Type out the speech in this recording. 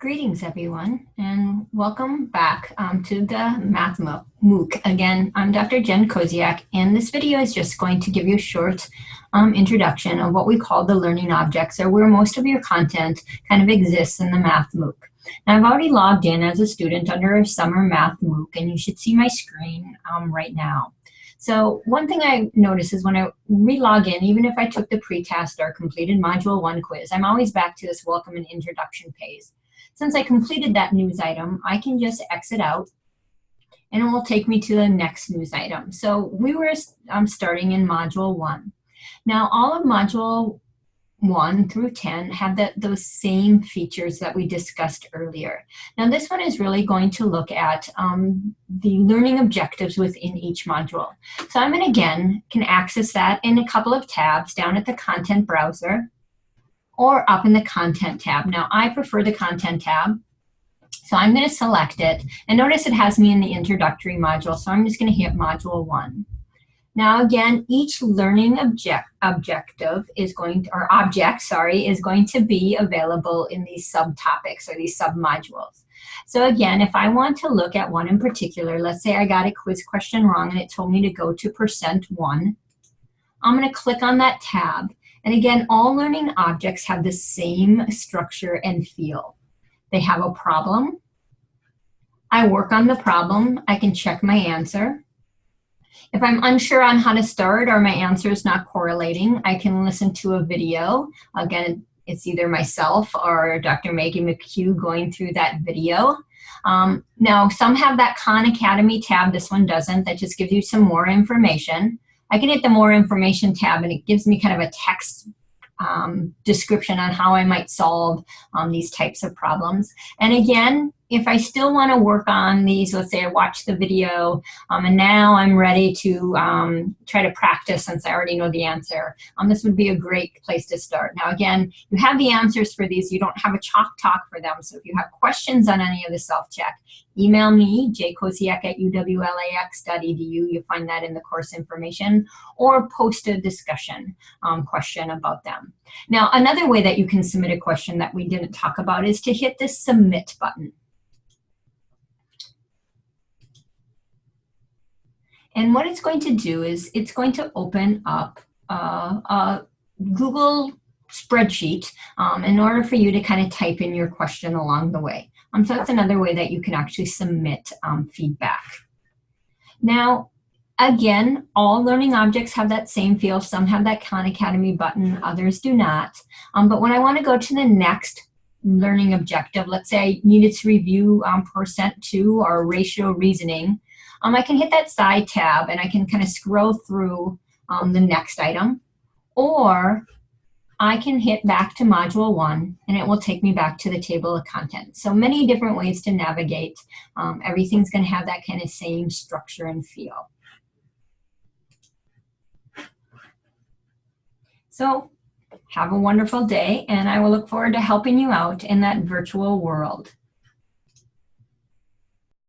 Greetings, everyone, and welcome back to the Math MOOC. Again, I'm Dr. Jen Koziak, and this video is just going to give you a short introduction of what we call the learning objects, or where most of your content kind of exists in the Math MOOC. Now, I've already logged in as a student under a summer Math MOOC, and you should see my screen right now. So one thing I notice is when I re-log in, even if I took the pre-test or completed Module 1 quiz, I'm always back to this welcome and introduction page. Since I completed that news item, I can just exit out and it will take me to the next news item. So we were starting in Module 1. Now all of Module 1 through 10 have those same features that we discussed earlier. Now this one is really going to look at the learning objectives within each module. So I'm again can access that in a couple of tabs down at the content browser or up in the content tab. Now I prefer the content tab, so I'm going to select it, and notice it has me in the introductory module, so I'm just going to hit Module 1. Now again, each learning objective is going to, or object, sorry, is going to be available in these subtopics or these submodules. So again, if I want to look at one in particular, let's say I got a quiz question wrong and it told me to go to %1, I'm going to click on that tab. And again, all learning objects have the same structure and feel. They have a problem. I work on the problem. I can check my answer. If I'm unsure on how to start or my answer is not correlating, I can listen to a video. Again, it's either myself or Dr. Maggie McHugh going through that video. Now, some have that Khan Academy tab. This one doesn't. That just gives you some more information. I can hit the More Information tab, and it gives me kind of a text description on how I might solve these types of problems. And again, if I still want to work on these, let's say I watched the video and now I'm ready to try to practice since I already know the answer, this would be a great place to start. Now again, you have the answers for these. You don't have a chalk talk for them. So if you have questions on any of the self-check, email me, jkoziak@uwlax.edu. You'll find that in the course information, or post a discussion question about them. Now, another way that you can submit a question that we didn't talk about is to hit the Submit button. And what it's going to do is it's going to open up a Google spreadsheet in order for you to kind of type in your question along the way. So that's another way that you can actually submit feedback. Now, again, all learning objects have that same feel. Some have that Khan Academy button, others do not. But when I want to go to the next learning objective, let's say I needed to review %2 or ratio reasoning, I can hit that side tab and I can kind of scroll through the next item, or I can hit back to Module 1 and it will take me back to the table of contents. So many different ways to navigate. Everything's going to have that kind of same structure and feel. So have a wonderful day, and I will look forward to helping you out in that virtual world.